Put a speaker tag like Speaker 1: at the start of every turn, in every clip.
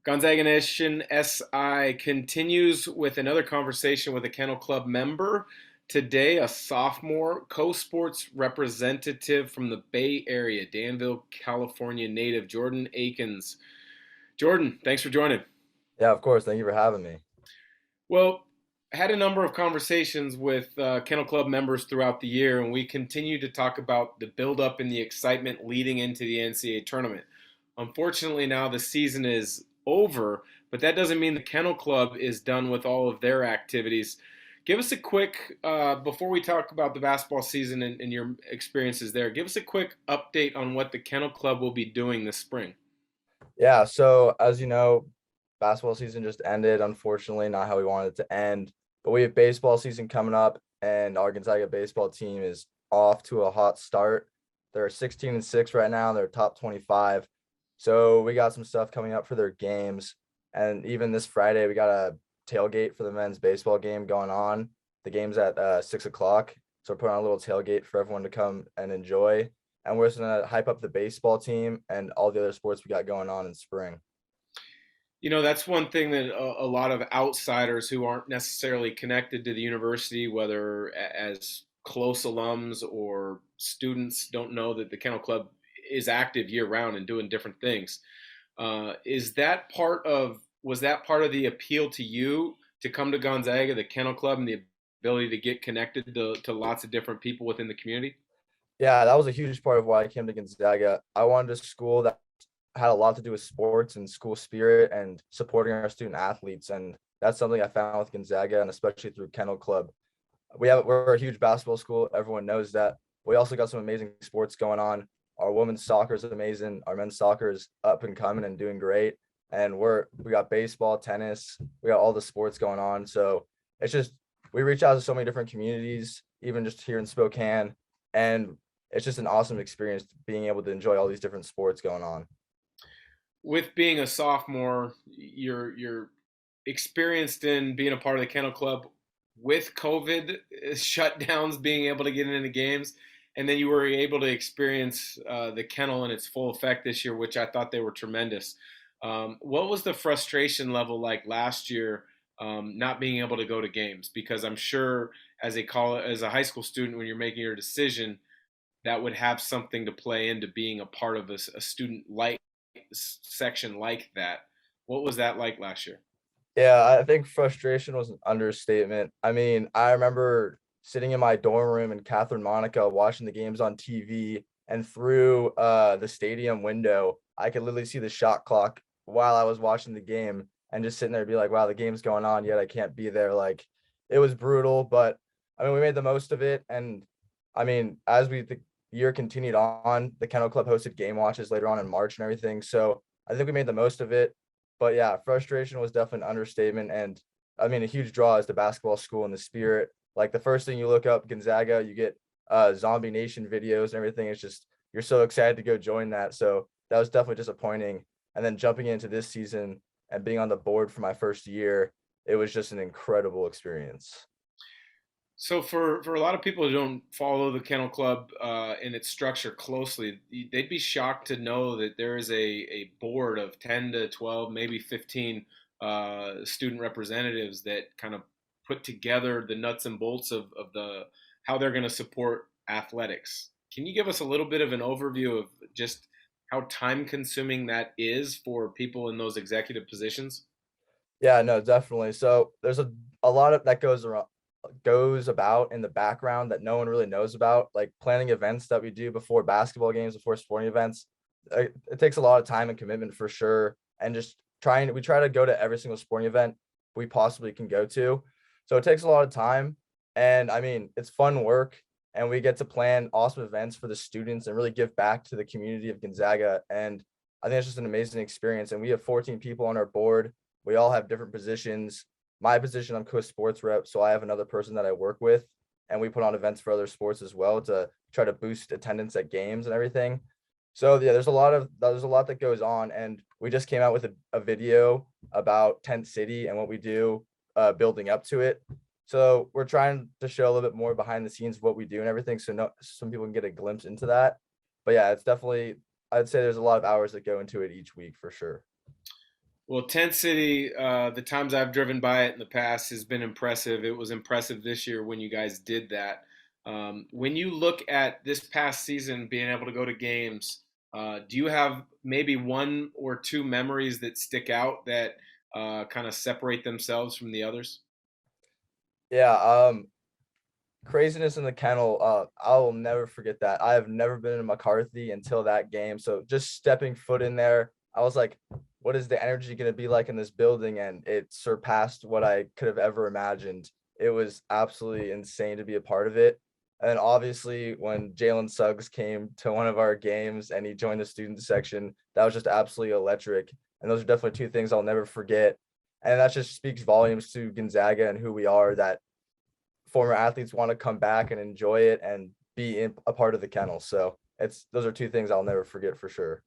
Speaker 1: Gonzaga Nation SI continues with another conversation with a Kennel Club member. Today, a sophomore co-sports representative from the Bay Area, Danville, California native, Jordan Atkins. Jordan, thanks for joining.
Speaker 2: Yeah, of course. Thank you for having me.
Speaker 1: Well, had a number of conversations with Kennel Club members throughout the year, and we continue to talk about the buildup and the excitement leading into the NCAA tournament. Unfortunately, now the season is over, but that doesn't mean the Kennel Club is done with all of their activities. Give us a quick, before we talk about the basketball season and your experiences there, give us a quick update on what the Kennel Club will be doing this spring.
Speaker 2: Yeah, so as you know, basketball season just ended, unfortunately, not how we wanted it to end. But we have baseball season coming up, and our Gonzaga baseball team is off to a hot start. They're 16-6 right now, they're top 25. So we got some stuff coming up for their games. And even this Friday, we got a tailgate for the men's baseball game going on. The game's at 6 o'clock. So we're putting on a little tailgate for everyone to come and enjoy. And we're just gonna hype up the baseball team and all the other sports we got going on in spring.
Speaker 1: You know, that's one thing that a lot of outsiders who aren't necessarily connected to the university, whether as close alums or students, don't know that the Kennel Club is active year round and doing different things. Is that was that part of the appeal to you to come to Gonzaga, the Kennel Club, and the ability to get connected to lots of different people within the community?
Speaker 2: Yeah, that was a huge part of why I came to Gonzaga. I wanted a school that had a lot to do with sports and school spirit and supporting our student athletes. And that's something I found with Gonzaga and especially through Kennel Club. We're a huge basketball school. Everyone knows that. We also got some amazing sports going on. Our women's soccer is amazing. Our men's soccer is up and coming and doing great. And we got baseball, tennis, we got all the sports going on. So it's just we reach out to so many different communities, even just here in Spokane. And it's just an awesome experience being able to enjoy all these different sports going on.
Speaker 1: With being a sophomore, you're experienced in being a part of the Kennel Club with COVID shutdowns, being able to get into games, and then you were able to experience the kennel in its full effect this year, which I thought they were tremendous. What was the frustration level like last year, not being able to go to games? Because I'm sure as a high school student, when you're making your decision, that would have something to play into being a part of a student like section like that. What was that like last year?
Speaker 2: Yeah, I think frustration was an understatement. I mean, I remember sitting in my dorm room in Catherine Monica watching the games on TV, and through the stadium window, I could literally see the shot clock while I was watching the game and just sitting there be like, wow, the game's going on, yet I can't be there. Like it was brutal, but I mean, we made the most of it. And I mean, as the year continued on, the Kennel Club hosted game watches later on in March and everything. So I think we made the most of it. But yeah, frustration was definitely an understatement. And I mean, a huge draw is the basketball school and the spirit. Like the first thing you look up, Gonzaga, you get Zombie Nation videos and everything. It's just you're so excited to go join that. So that was definitely disappointing. And then jumping into this season and being on the board for my first year, it was just an incredible experience.
Speaker 1: So for a lot of people who don't follow the Kennel Club and its structure closely, they'd be shocked to know that there is a board of 10 to 12, maybe 15 student representatives that kind of put together the nuts and bolts of the how they're going to support athletics. Can you give us a little bit of an overview of just how time consuming that is for people in those executive positions?
Speaker 2: Yeah, no, definitely. So there's a lot of that goes about in the background that no one really knows about, like planning events that we do before basketball games, before sporting events. It takes a lot of time and commitment for sure. And just we try to go to every single sporting event we possibly can go to. So it takes a lot of time. And I mean, it's fun work. And we get to plan awesome events for the students and really give back to the community of Gonzaga. And I think it's just an amazing experience. And we have 14 people on our board. We all have different positions. My position, I'm co-sports rep, so I have another person that I work with, and we put on events for other sports as well to try to boost attendance at games and everything. So yeah, there's a lot that goes on, and we just came out with a video about Tent City and what we do building up to it. So we're trying to show a little bit more behind the scenes of what we do and everything, so some people can get a glimpse into that. But yeah, it's definitely I'd say there's a lot of hours that go into it each week for sure.
Speaker 1: Well, Tent City, the times I've driven by it in the past has been impressive. It was impressive this year when you guys did that. When you look at this past season, being able to go to games, do you have maybe one or two memories that stick out that kind of separate themselves from the others?
Speaker 2: Yeah, craziness in the kennel, I will never forget that. I have never been in McCarthy until that game, so just stepping foot in there, I was like, "What is the energy gonna be like in this building?" And it surpassed what I could have ever imagined. It was absolutely insane to be a part of it, and obviously, when Jalen Suggs came to one of our games and he joined the student section, that was just absolutely electric, and those are definitely 2 things I'll never forget, and that just speaks volumes to Gonzaga and who we are, that former athletes want to come back and enjoy it and be a part of the kennel. So it's those are 2 things I'll never forget for sure.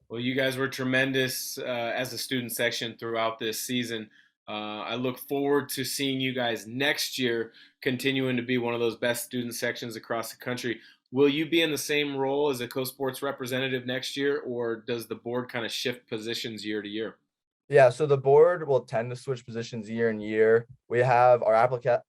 Speaker 1: Well, you guys were tremendous as a student section throughout this season. I look forward to seeing you guys next year continuing to be one of those best student sections across the country. Will you be in the same role as a co-sports representative next year, or does the board kind of shift positions year to year?
Speaker 2: Yeah, so the board will tend to switch positions year and year. We have our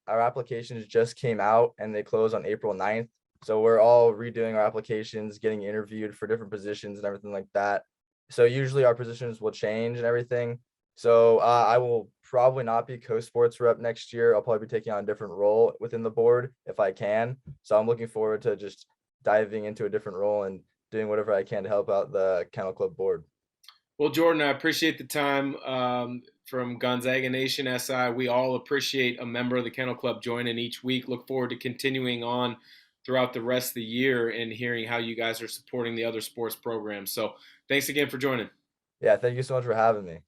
Speaker 2: applications just came out and they close on April 9th. So we're all redoing our applications, getting interviewed for different positions and everything like that. So usually our positions will change and everything. So I will probably not be co-sports rep next year. I'll probably be taking on a different role within the board if I can. So I'm looking forward to just diving into a different role and doing whatever I can to help out the Kennel Club board.
Speaker 1: Well, Jordan, I appreciate the time from Gonzaga Nation SI. We all appreciate a member of the Kennel Club joining each week. Look forward to continuing on throughout the rest of the year and hearing how you guys are supporting the other sports programs. So, thanks again for joining.
Speaker 2: Yeah, thank you so much for having me.